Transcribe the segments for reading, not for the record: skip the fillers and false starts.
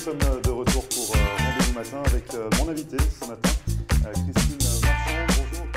sommes de retour pour Rendez-vous Matin avec mon invité ce matin, Christine Marchand. Bonjour.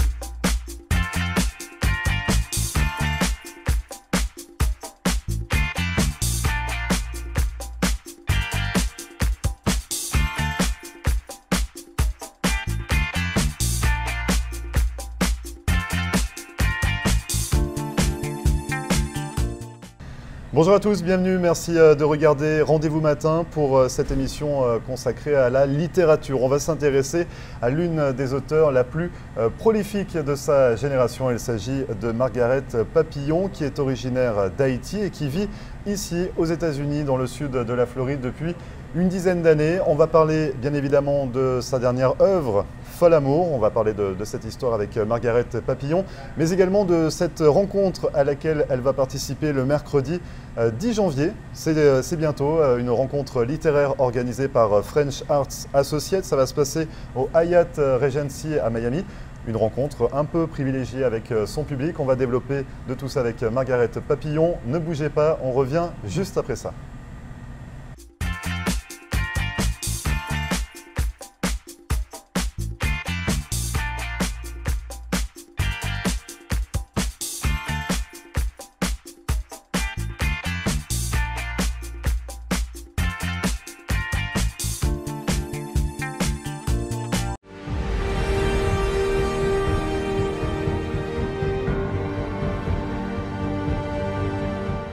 Bonjour à tous, bienvenue, merci de regarder Rendez-vous Matin pour cette émission consacrée à la littérature. On va s'intéresser à l'une des auteurs la plus prolifique de sa génération. Il s'agit de Margaret Papillon, qui est originaire d'Haïti et qui vit ici aux États-Unis, dans le sud de la Floride, depuis une dizaine d'années. On va parler bien évidemment de sa dernière œuvre, Fol Amour. On va parler de cette histoire avec Margaret Papillon, mais également de cette rencontre à laquelle elle va participer le mercredi 10 janvier. C'est bientôt une rencontre littéraire organisée par French Arts Associates. Ça va se passer au Hyatt Regency à Miami. Une rencontre un peu privilégiée avec son public. On va développer de tout ça avec Margaret Papillon. Ne bougez pas, on revient juste après ça.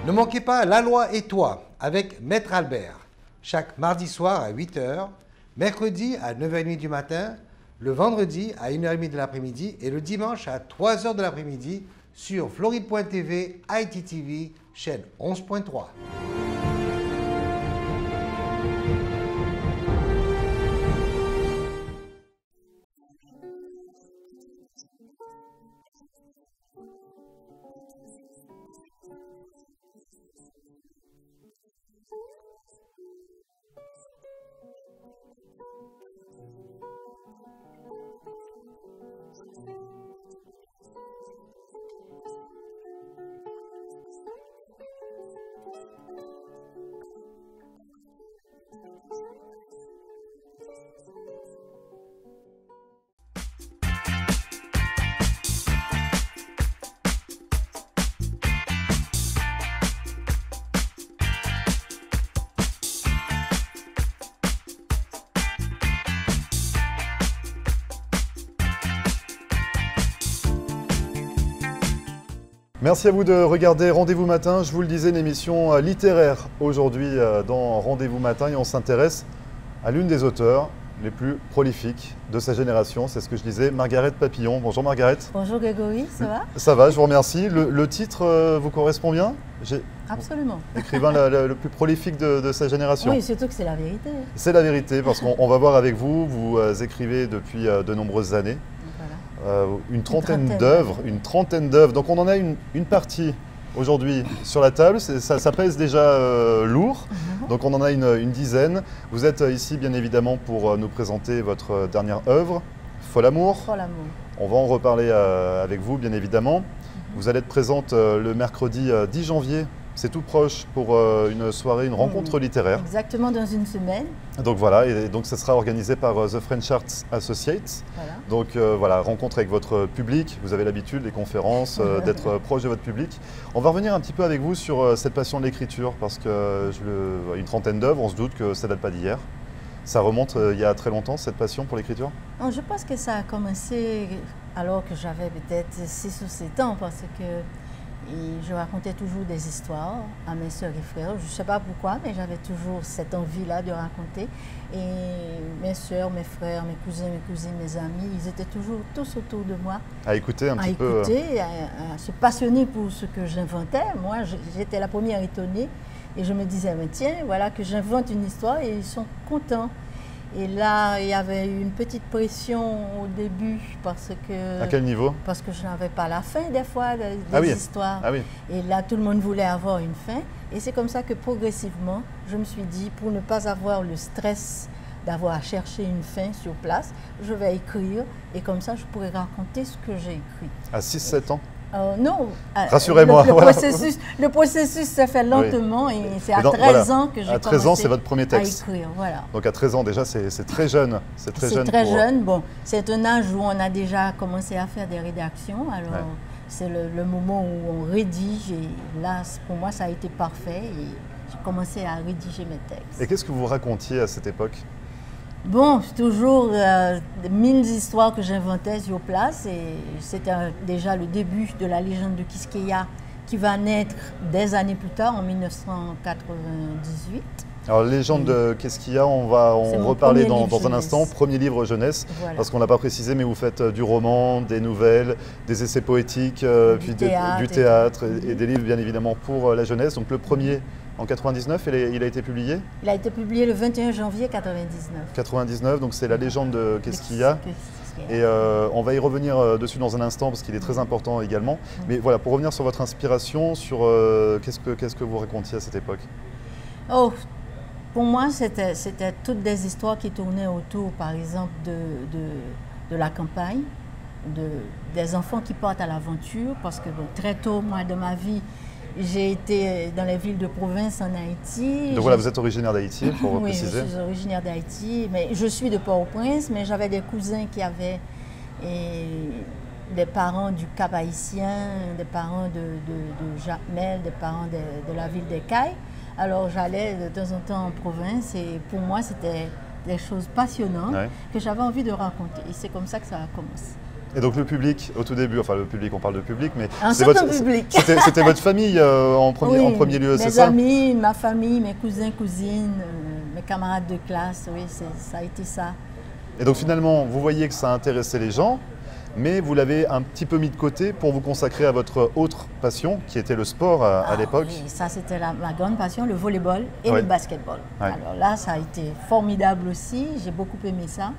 Ne manquez pas La Loi et toi avec Maître Albert, chaque mardi soir à 8 h, mercredi à 9 h 30 du matin, le vendredi à 1 h 30 de l'après-midi et le dimanche à 3 h de l'après-midi sur Floride.tv, ITTV, chaîne 11.3. Merci à vous de regarder Rendez-vous Matin. Je vous le disais, une émission littéraire aujourd'hui dans Rendez-vous Matin et on s'intéresse à l'une des auteurs les plus prolifiques de sa génération. C'est ce que je disais, Margaret Papillon. Bonjour Margaret. Bonjour Grégory, ça va? Ça va, je vous remercie. Le titre vous correspond bien? Absolument. Écrivain le plus prolifique de sa génération. Oui, surtout que c'est la vérité. C'est la vérité parce qu'on va voir avec vous, vous écrivez depuis de nombreuses années. Une trentaine d'œuvres. Donc on en a une partie aujourd'hui sur la table. Ça pèse déjà lourd. Donc on en a une dizaine. Vous êtes ici bien évidemment pour nous présenter votre dernière œuvre, Fol Amour. Fol Amour. On va en reparler avec vous bien évidemment. Vous allez être présente le mercredi 10 janvier. C'est tout proche pour une soirée, une rencontre littéraire. Exactement, dans une semaine. Donc voilà, et donc ça sera organisé par The French Arts Associates. Voilà. Donc voilà, rencontre avec votre public. Vous avez l'habitude des conférences, d'être proche de votre public. On va revenir un petit peu avec vous sur cette passion de l'écriture, parce que une trentaine d'œuvres, on se doute que ça ne date pas d'hier. Ça remonte il y a très longtemps, cette passion pour l'écriture? Je pense que ça a commencé alors que j'avais peut-être 6 ou 7 ans, parce que je racontais toujours des histoires à mes sœurs et frères. Je ne sais pas pourquoi, mais j'avais toujours cette envie-là de raconter. Et mes sœurs, mes frères, mes cousins, mes cousines, mes amis, ils étaient toujours tous autour de moi. À écouter un petit peu. À se passionner pour ce que j'inventais. Moi, j'étais la première étonnée. Et je me disais, mais tiens, voilà que j'invente une histoire et ils sont contents. Et là, il y avait une petite pression au début parce que... À quel niveau? Parce que je n'avais pas la fin des fois des histoires. Ah oui. Et là, tout le monde voulait avoir une fin. Et c'est comme ça que progressivement, je me suis dit, pour ne pas avoir le stress d'avoir à chercher une fin sur place, je vais écrire. Et comme ça, je pourrais raconter ce que j'ai écrit. À 6-7 ans? Non. Rassurez-moi. Le processus s'est fait lentement et c'est à 13 ans que j'ai commencé. À 13 ans, c'est votre premier texte. À écrire, voilà. Donc à 13 ans, déjà, c'est très jeune. C'est très jeune. Bon, c'est un âge où on a déjà commencé à faire des rédactions. Alors, c'est le moment où on rédige. Et là, pour moi, ça a été parfait. Et j'ai commencé à rédiger mes textes. Et qu'est-ce que vous racontiez à cette époque? Bon, toujours 1000 histoires que j'inventais sur place et c'était déjà le début de la légende de Quisqueya qui va naître des années plus tard, en 1998. Alors, légende de Quisqueya, on va en reparler dans un instant. Premier livre jeunesse, voilà. Parce qu'on ne l'a pas précisé, mais vous faites du roman, des nouvelles, des essais poétiques, puis du théâtre et des livres bien évidemment pour la jeunesse. Donc le premier en 99, il a été publié? Il a été publié le 21 janvier 99. 99, donc c'est la légende de Quisqueya. Et on va y revenir dessus dans un instant parce qu'il est très important également. Mais voilà, pour revenir sur votre inspiration, sur qu'est-ce que vous racontiez à cette époque? Oh, pour moi, c'était toutes des histoires qui tournaient autour, par exemple, de la campagne, des enfants qui partent à l'aventure, parce que bon, très tôt, moi, de ma vie, j'ai été dans les villes de province en Haïti. Donc voilà, vous êtes originaire d'Haïti, pour préciser. Oui, je suis originaire d'Haïti, mais je suis de Port-au-Prince, mais j'avais des cousins qui avaient des parents du Cap Haïtien, des parents de Jacmel, des parents de la ville d'Écailles. Alors j'allais de temps en temps en province et pour moi c'était des choses passionnantes que j'avais envie de raconter. Et c'est comme ça que ça a commencé. Et donc le public, au tout début, enfin le public, on parle de public, mais c'était votre famille en premier lieu, c'est ça? Mes amis, ma famille, mes cousins, cousines, mes camarades de classe, oui, ça a été ça. Et donc finalement, vous voyez que ça intéressait les gens, mais vous l'avez un petit peu mis de côté pour vous consacrer à votre autre passion, qui était le sport à l'époque. Oui, ça c'était ma grande passion, le volleyball et le basketball. Alors là, ça a été formidable aussi, j'ai beaucoup aimé ça.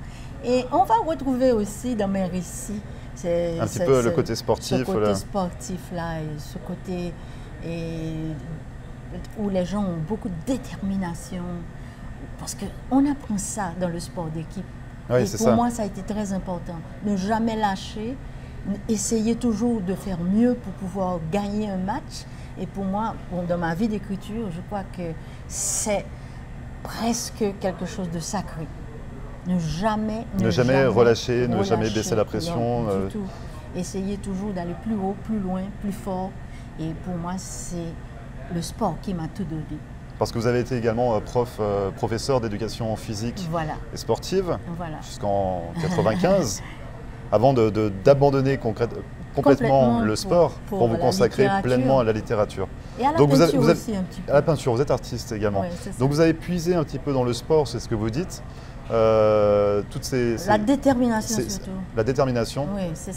Et on va retrouver aussi dans mes récits un petit peu le côté sportif. Ce côté sportif là, et ce côté où les gens ont beaucoup de détermination. Parce qu'on apprend ça dans le sport d'équipe. Oui, et pour moi, ça a été très important. Ne jamais lâcher, essayer toujours de faire mieux pour pouvoir gagner un match. Et pour moi, dans ma vie d'écriture, je crois que c'est presque quelque chose de sacré. Ne jamais relâcher, ne jamais baisser la pression. Non, du tout. Essayer toujours d'aller plus haut, plus loin, plus fort. Et pour moi, c'est le sport qui m'a tout donné. Parce que vous avez été également professeur d'éducation physique et sportive jusqu'en 95, avant d'abandonner complètement le sport pour vous consacrer pleinement à la littérature. Et à la peinture aussi un petit peu. À la peinture, vous êtes artiste également. Oui, donc vous avez puisé un petit peu dans le sport, c'est ce que vous dites. La détermination surtout. La détermination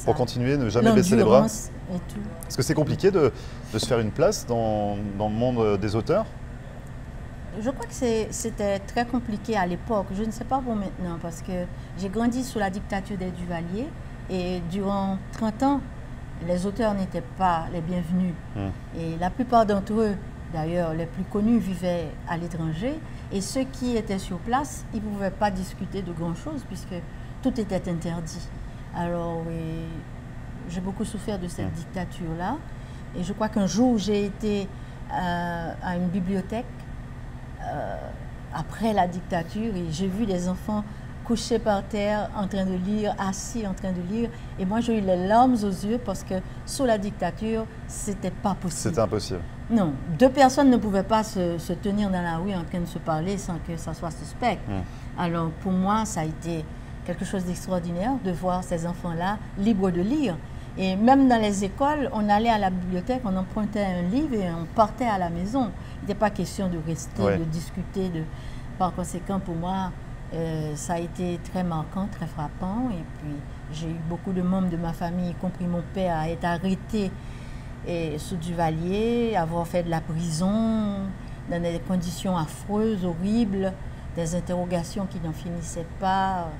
pour continuer, ne jamais baisser les bras. Est-ce que c'est compliqué de se faire une place dans le monde des auteurs? Je crois que c'était très compliqué à l'époque. Je ne sais pas pour maintenant parce que j'ai grandi sous la dictature des Duvalier et durant 30 ans, les auteurs n'étaient pas les bienvenus. Et la plupart d'entre eux, d'ailleurs, les plus connus, vivaient à l'étranger. Et ceux qui étaient sur place, ils ne pouvaient pas discuter de grand-chose puisque tout était interdit. Alors, j'ai beaucoup souffert de cette dictature-là. Et je crois qu'un jour, j'ai été à une bibliothèque après la dictature et j'ai vu des enfants couchés par terre en train de lire, assis en train de lire. Et moi, j'ai eu les larmes aux yeux parce que sous la dictature, c'était pas possible. C'était impossible. Non, deux personnes ne pouvaient pas se tenir dans la rue en train de se parler sans que ça soit suspect. Alors pour moi, ça a été quelque chose d'extraordinaire de voir ces enfants-là libres de lire. Et même dans les écoles, on allait à la bibliothèque, on empruntait un livre et on partait à la maison. Il n'était pas question de rester, de discuter. Par conséquent, pour moi, ça a été très marquant, très frappant. Et puis, j'ai eu beaucoup de membres de ma famille, y compris mon père, à être arrêté sous Duvalier, avoir fait de la prison, dans des conditions affreuses, horribles, des interrogations qui n'en finissaient pas,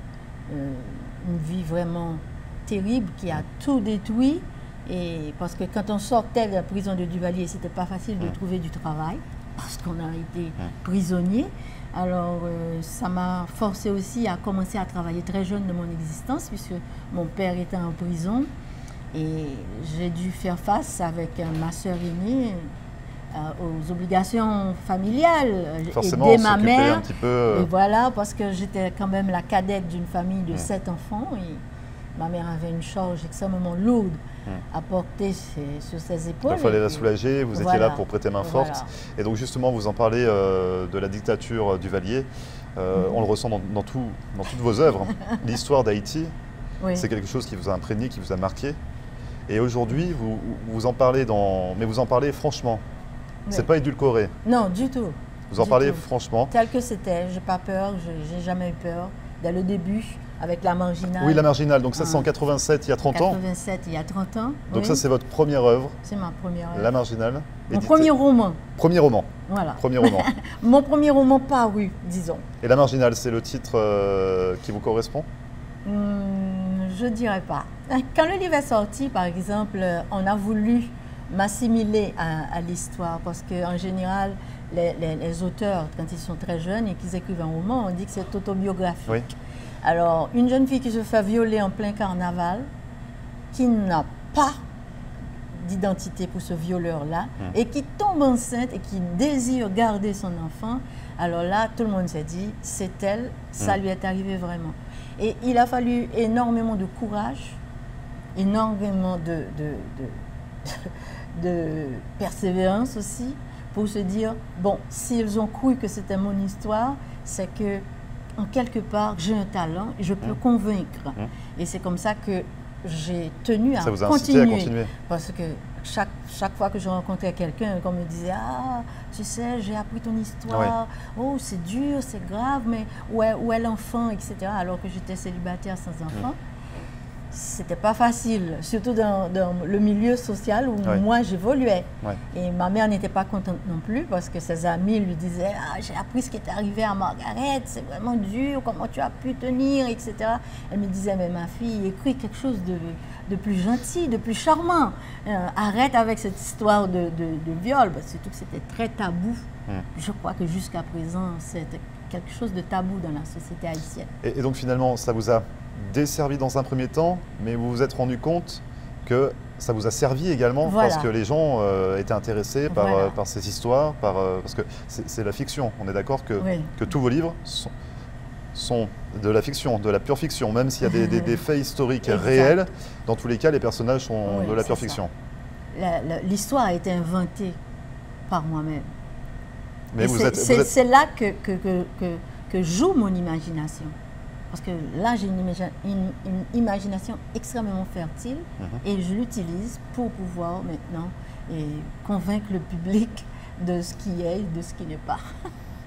une vie vraiment terrible qui a tout détruit. Et parce que quand on sortait de la prison de Duvalier, ce n'était pas facile de trouver du travail, parce qu'on a été prisonnier. Alors, ça m'a forcé aussi à commencer à travailler très jeune de mon existence, puisque mon père était en prison. Et j'ai dû faire face avec ma sœur aînée aux obligations familiales. Forcément, aider ma mère. Un petit peu, Et voilà, parce que j'étais quand même la cadette d'une famille de 7 enfants. Et ma mère avait une charge extrêmement lourde à porter sur ses épaules. Il fallait la soulager, vous étiez là pour prêter main forte. Voilà. Et donc justement, vous en parlez de la dictature Duvalier. On le ressent dans toutes vos œuvres. L'histoire d'Haïti, Oui. c'est quelque chose qui vous a imprégné, qui vous a marqué. Et aujourd'hui, vous en parlez mais vous en parlez franchement. Oui. C'est pas édulcoré. Non, du tout. Vous en parlez franchement. Tel que c'était, j'ai pas peur, j'ai jamais eu peur. Dès le début, avec La Marginale. Oui, La Marginale, donc ça c'est en 87, il y a 30 ans. 87, il y a 30 ans. Donc oui. ça c'est votre première œuvre. C'est ma première œuvre. La Marginale. Mon édité. premier roman. Premier roman. Voilà. Premier roman. Mon premier roman paru, disons. Et La Marginale, c'est le titre qui vous correspond? Je dirais pas. Quand le livre est sorti, par exemple, on a voulu m'assimiler à l'histoire parce qu'en général, les auteurs, quand ils sont très jeunes et qu'ils écrivent un roman, on dit que c'est autobiographique. Oui. Alors, une jeune fille qui se fait violer en plein carnaval, qui n'a pas d'identité pour ce violeur-là, et qui tombe enceinte et qui désire garder son enfant, alors là, tout le monde s'est dit, c'est elle, ça lui est arrivé vraiment. Et il a fallu énormément de courage, énormément de persévérance aussi, pour se dire, bon, s'ils ont cru que c'était mon histoire, c'est que, en quelque part, j'ai un talent et je peux convaincre. Et c'est comme ça que j'ai tenu à ça vous a incité à continuer. Parce que chaque fois que je rencontrais quelqu'un, qu'on me disait, ah, tu sais, j'ai appris ton histoire, oh, c'est dur, c'est grave, mais où est l'enfant, etc. Alors que j'étais célibataire sans enfant. C'était pas facile, surtout dans le milieu social où moi j'évoluais. Et ma mère n'était pas contente non plus parce que ses amis lui disaient, ah, j'ai appris ce qui est arrivé à Margaret, c'est vraiment dur, comment tu as pu tenir, etc. Elle me disait, mais ma fille, écris quelque chose de plus gentil, de plus charmant. Arrête avec cette histoire de viol, parce que surtout que c'était très tabou. Je crois que jusqu'à présent, c'est quelque chose de tabou dans la société haïtienne. Et donc finalement, ça vous a desservi dans un premier temps, mais vous vous êtes rendu compte que ça vous a servi également parce que les gens étaient intéressés par ces histoires, parce que c'est la fiction. On est d'accord que tous vos livres sont de la fiction, de la pure fiction, même s'il y a des faits historiques réels. Dans tous les cas, les personnages sont de la pure fiction. L'histoire a été inventée par moi-même. Mais c'est là que joue mon imagination. Parce que là, j'ai une imagination extrêmement fertile et je l'utilise pour pouvoir maintenant convaincre le public de ce qui est et de ce qui n'est pas.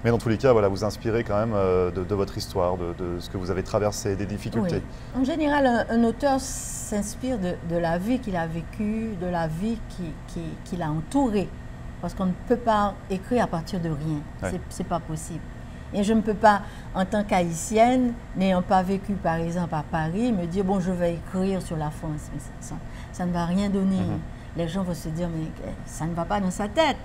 Mais dans tous les cas, voilà, vous inspirez quand même de votre histoire, de ce que vous avez traversé, des difficultés. Oui. En général, un auteur s'inspire de la vie qu'il a vécue, de la vie qui l'a entouré. Parce qu'on ne peut pas écrire à partir de rien. C'est pas possible. Et je ne peux pas, en tant qu'haïtienne, n'ayant pas vécu par exemple à Paris, me dire, bon, je vais écrire sur la France. Mais ça ne va rien donner. Les gens vont se dire, mais ça ne va pas dans sa tête.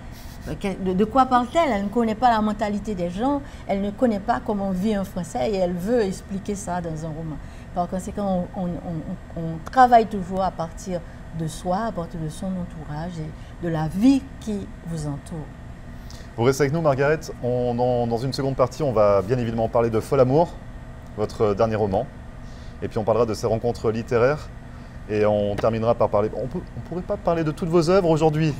De quoi parle-t-elle? Elle ne connaît pas la mentalité des gens, elle ne connaît pas comment vit un Français et elle veut expliquer ça dans un roman. Par conséquent, on travaille toujours à partir de soi, à partir de son entourage et de la vie qui vous entoure. Vous restez avec nous, Margaret. Dans une seconde partie, on va bien évidemment parler de Fol Amour, votre dernier roman. Et puis on parlera de ces rencontres littéraires. Et on terminera par parler... On ne pourrait pas parler de toutes vos œuvres aujourd'hui.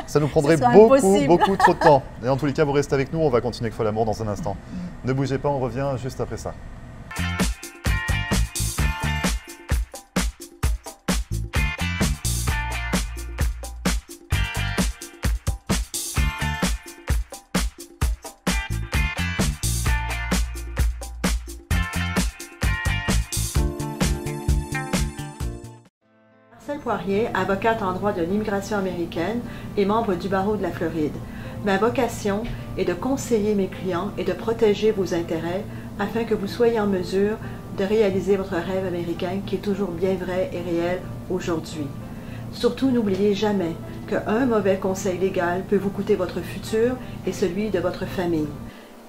Ça nous prendrait beaucoup trop de temps. Et en tous les cas, vous restez avec nous. On va continuer avec Fol Amour dans un instant. Ne bougez pas, on revient juste après ça. Marcelle Poirier, avocate en droit de l'immigration américaine et membre du barreau de la Floride. Ma vocation est de conseiller mes clients et de protéger vos intérêts afin que vous soyez en mesure de réaliser votre rêve américain qui est toujours bien vrai et réel aujourd'hui. Surtout, n'oubliez jamais qu'un mauvais conseil légal peut vous coûter votre futur et celui de votre famille.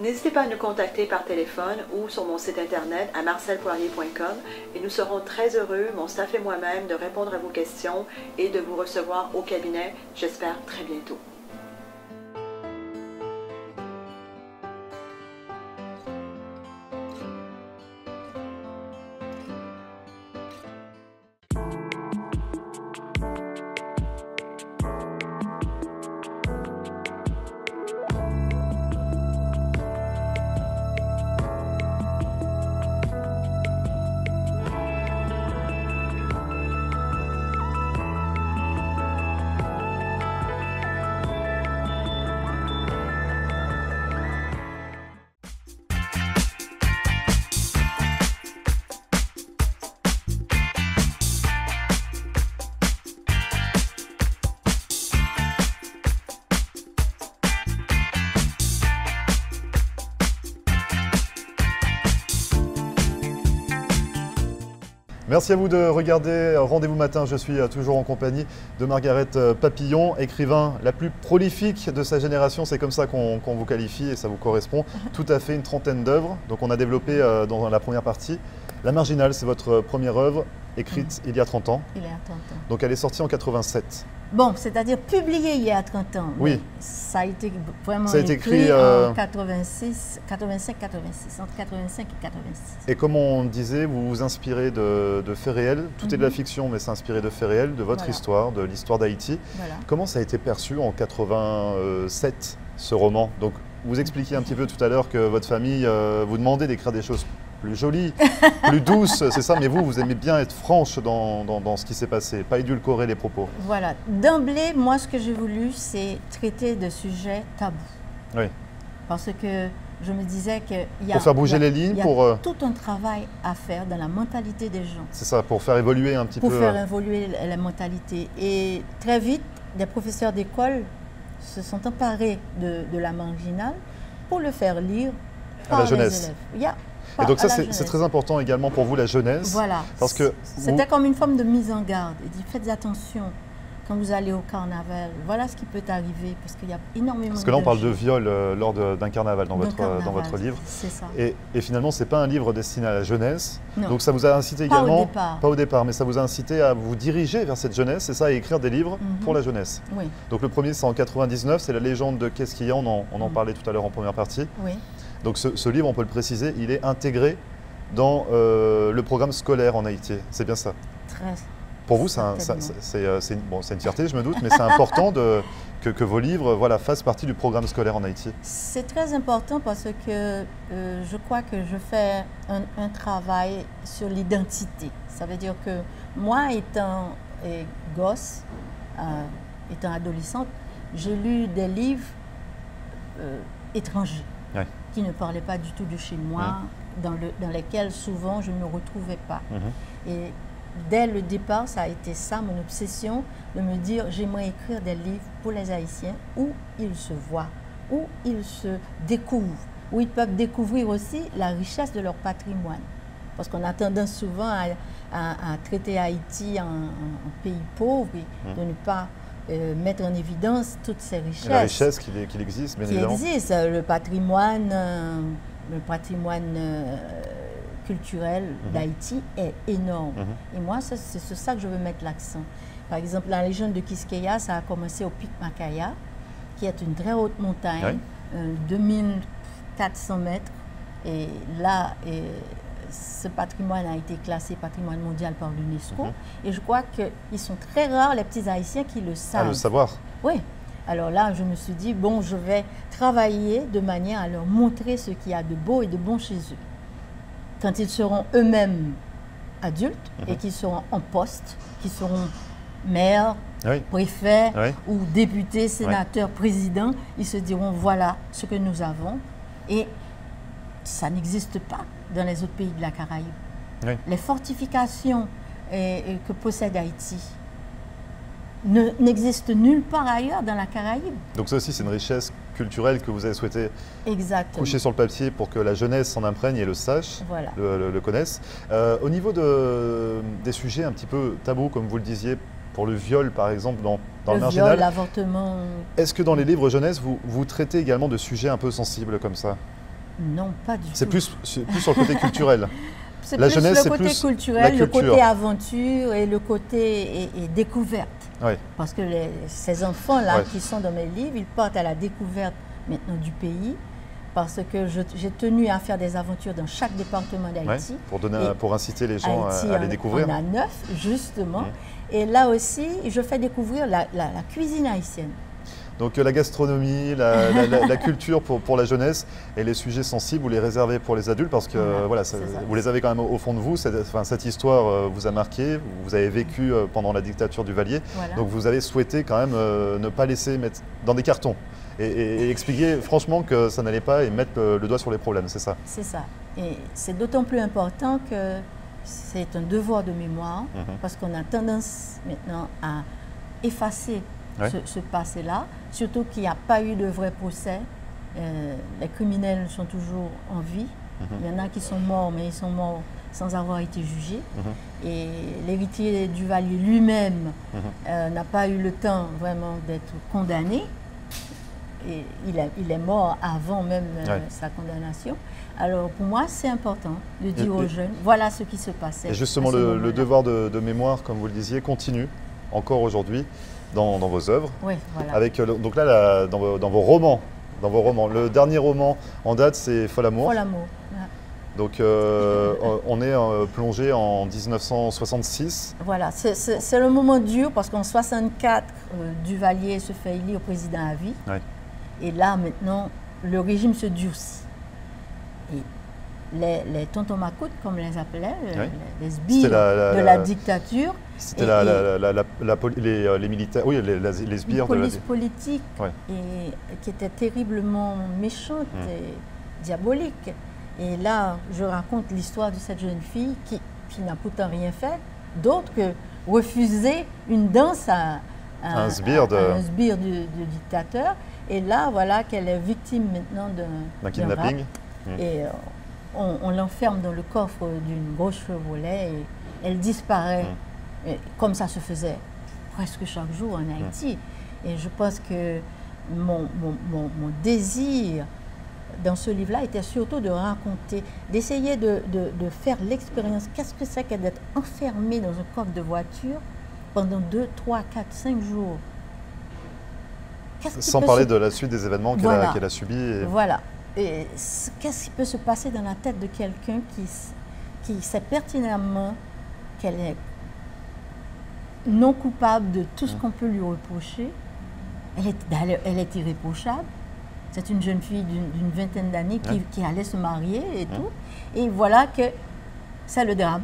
N'hésitez pas à nous contacter par téléphone ou sur mon site internet à marcelpoirier.com et nous serons très heureux, mon staff et moi-même, de répondre à vos questions et de vous recevoir au cabinet, j'espère très bientôt. Merci à vous de regarder Rendez-vous matin. Je suis toujours en compagnie de Margaret Papillon, écrivain la plus prolifique de sa génération. C'est comme ça qu'on vous qualifie et ça vous correspond. Tout à fait, une trentaine d'œuvres. Donc on a développé dans la première partie. La Marginale, c'est votre première œuvre, écrite il y a 30 ans. Il y a 30 ans. Donc elle est sortie en 87. Bon, c'est-à-dire publié il y a 30 ans. Oui. Ça a été vraiment ça a été écrit en 85, 86, entre 85 et 86. Et comme on disait, vous vous inspirez de faits réels. Tout est de la fiction, mais c'est inspiré de faits réels, de votre histoire, de l'histoire d'Haïti. Voilà. Comment ça a été perçu en 87, ce roman? Donc, vous expliquiez un petit peu tout à l'heure que votre famille vous demandait d'écrire des choses plus jolies, plus douces, c'est ça, mais vous aimez bien être franche dans ce qui s'est passé, pas édulcorer les propos. Voilà. D'emblée, moi, ce que j'ai voulu, c'est traiter de sujets tabous. Oui. Parce que je me disais qu'il y a, pour faire bouger les lignes, il y a pour tout un travail à faire dans la mentalité des gens. C'est ça, pour faire évoluer un petit peu. Pour faire évoluer la mentalité. Et très vite, des professeurs d'école se sont emparés de la Marginale pour le faire lire par la jeunesse. les élèves. Et donc ça, c'est très important également pour vous, la jeunesse. Voilà. Parce que c'était comme une forme de mise en garde. Il dit, faites attention quand vous allez au carnaval. Voilà ce qui peut arriver, parce qu'il y a énormément de... Parce que là, on parle de viol lors d'un carnaval dans votre livre. C'est ça. Et finalement, ce n'est pas un livre destiné à la jeunesse. Non. Donc ça vous a incité également... Pas au départ, mais ça vous a incité à vous diriger vers cette jeunesse, c'est ça, à écrire des livres pour la jeunesse. Oui. Donc le premier, c'est en 99, c'est la légende de Qu'est-ce qu'il y a, on en parlait tout à l'heure en première partie. Oui. Donc ce livre, on peut le préciser, il est intégré dans le programme scolaire en Haïti. C'est bien ça? Très. Pour vous, c'est une fierté, je me doute, mais c'est important que vos livres fassent partie du programme scolaire en Haïti. C'est très important parce que je crois que je fais un travail sur l'identité. Ça veut dire que moi, étant gosse, étant adolescente, j'ai lu des livres étrangers qui ne parlaient pas du tout de chez moi, dans lesquels souvent je ne me retrouvais pas. Et dès le départ, ça a été ça, mon obsession, de me dire j'aimerais écrire des livres pour les Haïtiens où ils se voient, où ils se découvrent, où ils peuvent découvrir aussi la richesse de leur patrimoine. Parce qu'on a tendance souvent à traiter Haïti en pays pauvre et de ne pas mettre en évidence toutes ces richesses. Et la richesse qu'il existe, bien évidemment. Qui existe, le patrimoine culturel d'Haïti est énorme. Et moi, c'est sur ça que je veux mettre l'accent. Par exemple, la légende de Quisqueya, ça a commencé au pic Macaya, qui est une très haute montagne, 2400 mètres. Et là, ce patrimoine a été classé patrimoine mondial par l'UNESCO. Et je crois qu'ils sont très rares, les petits Haïtiens, qui le savent. À le savoir. Oui. Alors là, je me suis dit, bon, je vais travailler de manière à leur montrer ce qu'il y a de beau et de bon chez eux. Quand ils seront eux-mêmes adultes et qu'ils seront en poste, qu'ils seront maires, préfets ou députés, sénateurs, présidents, ils se diront, voilà ce que nous avons. Et ça n'existe pas dans les autres pays de la Caraïbe. Les fortifications que possède Haïti n'existent nulle part ailleurs dans la Caraïbe. Donc ça aussi, c'est une richesse culturelle que vous avez souhaité coucher sur le papier pour que la jeunesse s'en imprègne et le sache, le connaisse. Au niveau des sujets un petit peu tabous, comme vous le disiez, pour le viol par exemple dans le Marginal, l'avortement. Est-ce que dans les livres jeunesse, vous traitez également de sujets un peu sensibles comme ça? Non, pas du tout. C'est plus sur le côté culturel. C'est La plus jeunesse, le c'est côté plus culturel, la le culture. côté aventure et le côté et découverte. Oui. Parce que ces enfants-là Ouais. qui sont dans mes livres, ils partent à la découverte maintenant du pays. Parce que j'ai tenu à faire des aventures dans chaque département d'Haïti. Ouais, pour inciter les gens Haïti à les découvrir. On a 9, justement. Et là aussi, je fais découvrir la cuisine haïtienne. Donc la gastronomie, la culture pour la jeunesse et les sujets sensibles, vous les réservez pour les adultes parce que voilà, vous les avez quand même au fond de vous. Cette histoire vous a marqué, vous avez vécu pendant la dictature du Valier. Voilà. Donc vous avez souhaité quand même ne pas laisser mettre dans des cartons et expliquer franchement que ça n'allait pas et mettre le doigt sur les problèmes, c'est ça? C'est ça. Et c'est d'autant plus important que c'est un devoir de mémoire parce qu'on a tendance maintenant à effacer ce passé-là, surtout qu'il n'y a pas eu de vrai procès. Les criminels sont toujours en vie. Il y en a qui sont morts, mais ils sont morts sans avoir été jugés. Et l'héritier du Valier lui-même n'a pas eu le temps vraiment d'être condamné. Et il est mort avant même sa condamnation. Alors pour moi, c'est important de dire aux jeunes, voilà ce qui se passait. Et justement, le devoir de mémoire, comme vous le disiez, continue encore aujourd'hui dans vos œuvres. Oui, voilà. Avec, donc là, dans vos romans. Le dernier roman en date, c'est Fol Amour. Fol Amour. Ouais. Donc on est plongé en 1966. Voilà, c'est le moment dur parce qu'en 64, Duvalier se fait élire au président à vie. Ouais. Et là, maintenant, le régime se durcit. Et les tontons macoutes, comme on les appelait, les sbires de la dictature. C'était les militaires, oui, les sbires de la police politique et qui était terriblement méchante et diabolique. Et là, je raconte l'histoire de cette jeune fille qui n'a pourtant rien fait, d'autre que refuser une danse à un sbire du dictateur. Et là, voilà qu'elle est victime maintenant d'un kidnapping. Et on l'enferme dans le coffre d'une grosse Chevrolet et elle disparaît, comme ça se faisait presque chaque jour en Haïti. Et je pense que mon désir dans ce livre-là était surtout de raconter, d'essayer de faire l'expérience. Qu'est-ce que c'est que d'être enfermé dans un coffre de voiture pendant 2, 3, 4, 5 jours? Sans parler de la suite des événements qu'elle a subis. Et... Voilà. Et qu'est-ce qui peut se passer dans la tête de quelqu'un qui sait pertinemment qu'elle est non coupable de tout ce qu'on peut lui reprocher? Elle est irréprochable. C'est une jeune fille d'une vingtaine d'années qui allait se marier et tout. Et voilà que c'est le drame.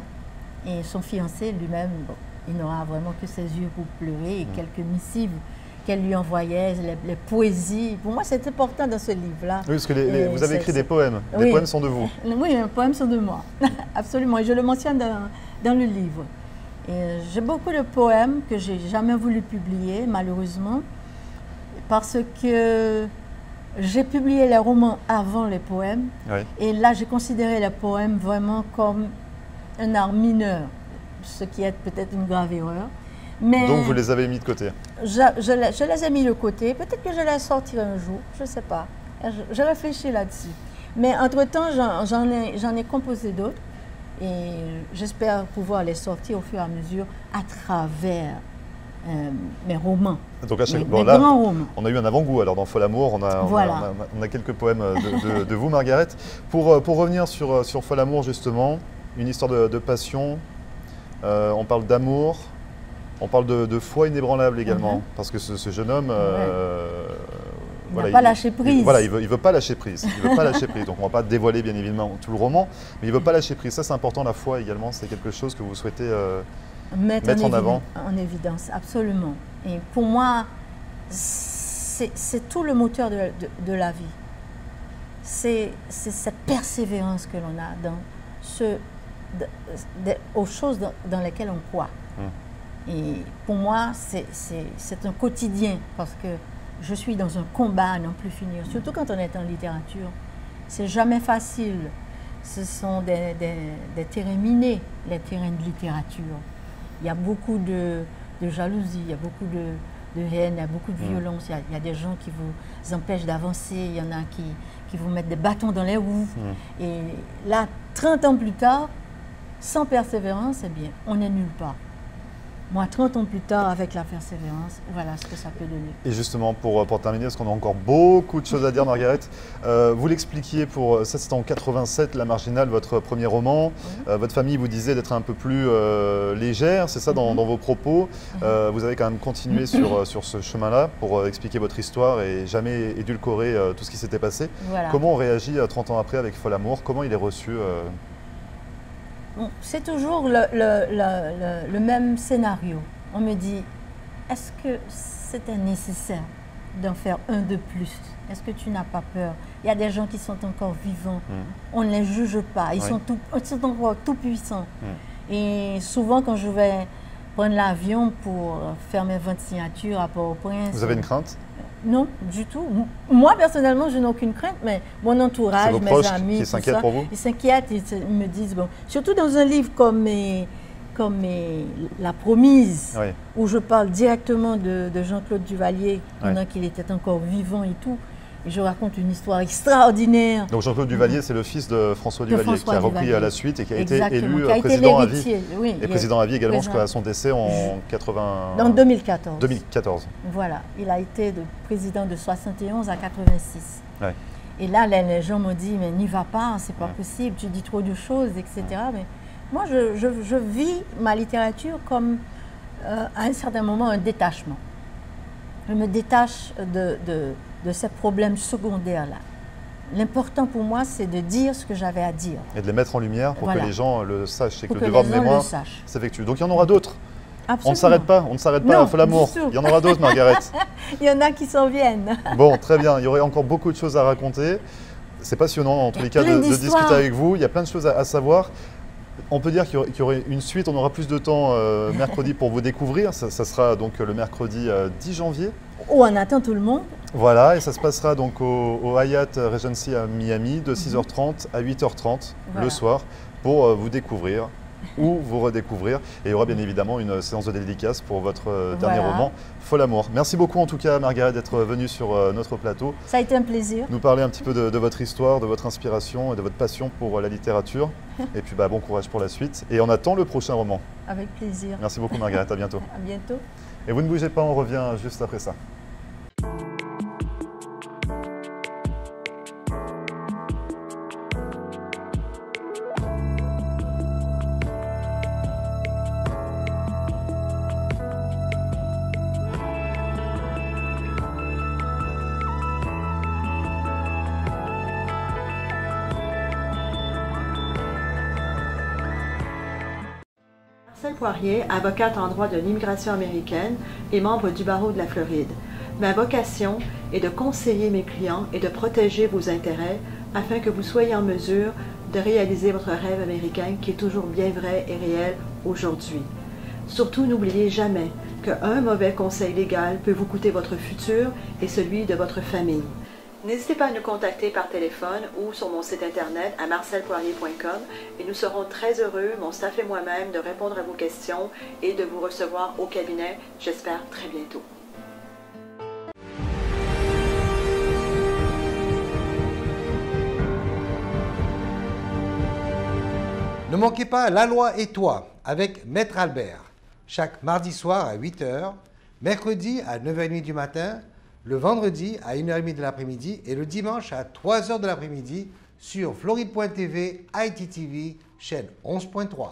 Et son fiancé lui-même, il n'aura vraiment que ses yeux pour pleurer et quelques missives qu'elle lui envoyait, les poésies. Pour moi, c'est important dans ce livre-là. Oui, parce que vous avez écrit des poèmes. Les poèmes sont de vous. Oui, les poèmes sont de moi. Absolument. Et je le mentionne dans le livre. J'ai beaucoup de poèmes que j'ai jamais voulu publier, malheureusement, parce que j'ai publié les romans avant les poèmes. Oui. Et là, j'ai considéré les poèmes vraiment comme un art mineur, ce qui est peut-être une grave erreur. Mais donc vous les avez mis de côté? Je les ai mis de côté. Peut-être que je les sortirai un jour, je ne sais pas. Je réfléchis là-dessus. Mais entre-temps, j'en ai composé d'autres. Et j'espère pouvoir les sortir au fur et à mesure à travers mes romans. Donc là, grands romans. On a eu un avant-goût. Alors dans Fol Amour, on a quelques poèmes de vous, Margaret. Pour revenir sur Fol Amour, justement, une histoire de passion. On parle d'amour. On parle de foi inébranlable également, parce que ce jeune homme, il n'a pas lâché prise. Il veut pas lâcher prise. Il veut pas lâcher prise. Donc on ne va pas dévoiler bien évidemment tout le roman, mais il ne veut pas lâcher prise. Ça, c'est important. La foi également, c'est quelque chose que vous souhaitez mettre en avant. En évidence, absolument. Et pour moi, c'est tout le moteur de la vie. C'est cette persévérance que l'on a aux choses dans lesquelles on croit. Et pour moi, c'est un quotidien parce que je suis dans un combat à n'en plus finir, surtout quand on est en littérature. C'est jamais facile. Ce sont des terrains minés, les terrains de littérature. Il y a beaucoup de jalousie, il y a beaucoup haine, il y a beaucoup de violence, il y a des gens qui vous empêchent d'avancer, il y en a qui vous mettent des bâtons dans les roues. Et là, 30 ans plus tard, sans persévérance, eh bien, on n'est nulle part. Moi, 30 ans plus tard, avec la persévérance, voilà ce que ça peut donner. Et justement, pour terminer, parce qu'on a encore beaucoup de choses à dire, Margaret, vous l'expliquiez, ça c'était en 87, La Marginale, votre premier roman. Votre famille vous disait d'être un peu plus légère, c'est ça, dans vos propos. Vous avez quand même continué sur ce chemin-là pour expliquer votre histoire et jamais édulcorer tout ce qui s'était passé. Voilà. Comment on réagit 30 ans après avec Folamour? Comment il est reçu Bon, c'est toujours le même scénario. On me dit, est-ce que c'était nécessaire d'en faire un de plus? Est-ce que tu n'as pas peur? Il y a des gens qui sont encore vivants. On ne les juge pas. Ils sont encore tout puissants. Et souvent, quand je vais prendre l'avion pour faire mes 20 signatures à Port-au-Prince... Vous avez une crainte? Non, du tout. Moi, personnellement, je n'ai aucune crainte, mais mon entourage, mes amis, qui s'inquiètent pour vous? Ils s'inquiètent, ils me disent, bon, surtout dans un livre comme La Promise, où je parle directement de Jean-Claude Duvalier, pendant qu'il était encore vivant et tout, et je raconte une histoire extraordinaire. Donc Jean-Claude Duvalier, c'est le fils de François Duvalier, qui a repris à la suite et qui a été élu président à vie. Et président à vie également jusqu'à son décès en 2014. 2014. Voilà, il a été président de 71 à 86. Et là, les gens m'ont dit, mais n'y va pas, c'est pas possible, tu dis trop de choses, etc. Mais moi, je vis ma littérature comme, à un certain moment, un détachement. Je me détache de ces problèmes secondaires-là. L'important pour moi, c'est de dire ce que j'avais à dire. Et de les mettre en lumière pour que les gens le sachent. C'est que le devoir de mémoire s'effectue. Donc il y en aura d'autres. Absolument. On ne s'arrête pas à Folamour. Il y en aura d'autres, Margaret. Il y en a qui s'en viennent. Bon, très bien. Il y aurait encore beaucoup de choses à raconter. C'est passionnant, en tous les cas, de discuter avec vous. Il y a plein de choses à savoir. On peut dire qu'il y aurait une suite. On aura plus de temps mercredi pour vous découvrir. Ça sera donc le mercredi 10 janvier. Où on attend tout le monde. Voilà, et ça se passera donc au Hyatt Regency à Miami de 6h30 à 8h30 le soir pour vous découvrir ou vous redécouvrir. Et il y aura bien évidemment une séance de dédicace pour votre dernier roman, Folamour. Merci beaucoup en tout cas, Margaret, d'être venue sur notre plateau. Ça a été un plaisir. Nous parler un petit peu de votre histoire, de votre inspiration et de votre passion pour la littérature. Et puis bon courage pour la suite. Et on attend le prochain roman. Avec plaisir. Merci beaucoup, Margaret. À bientôt. À bientôt. Et vous ne bougez pas, on revient juste après ça. Marcel Poirier, avocate en droit de l'immigration américaine et membre du barreau de la Floride. Ma vocation est de conseiller mes clients et de protéger vos intérêts afin que vous soyez en mesure de réaliser votre rêve américain qui est toujours bien vrai et réel aujourd'hui. Surtout, n'oubliez jamais qu'un mauvais conseil légal peut vous coûter votre futur et celui de votre famille. N'hésitez pas à nous contacter par téléphone ou sur mon site internet à marcelpoirier.com et nous serons très heureux, mon staff et moi-même, de répondre à vos questions et de vous recevoir au cabinet, j'espère très bientôt. Ne manquez pas La Loi et toi avec Maître Albert, chaque mardi soir à 8h, mercredi à 9h30 du matin, le vendredi à 1h30 de l'après-midi et le dimanche à 3h de l'après-midi sur Floride.tv, ITTV, chaîne 11.3.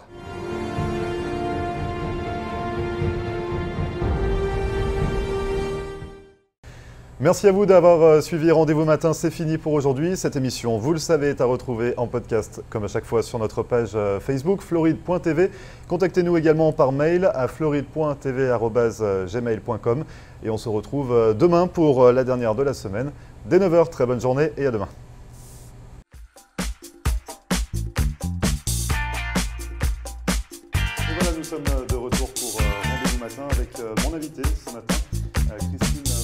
Merci à vous d'avoir suivi Rendez-vous Matin, c'est fini pour aujourd'hui. Cette émission, vous le savez, est à retrouver en podcast, comme à chaque fois sur notre page Facebook, floride.tv. Contactez-nous également par mail à floride.tv@gmail.com. Et on se retrouve demain pour la dernière de la semaine, dès 9h. Très bonne journée et à demain. Et voilà, nous sommes de retour pour Rendez-vous Matin avec mon invité ce matin, Christine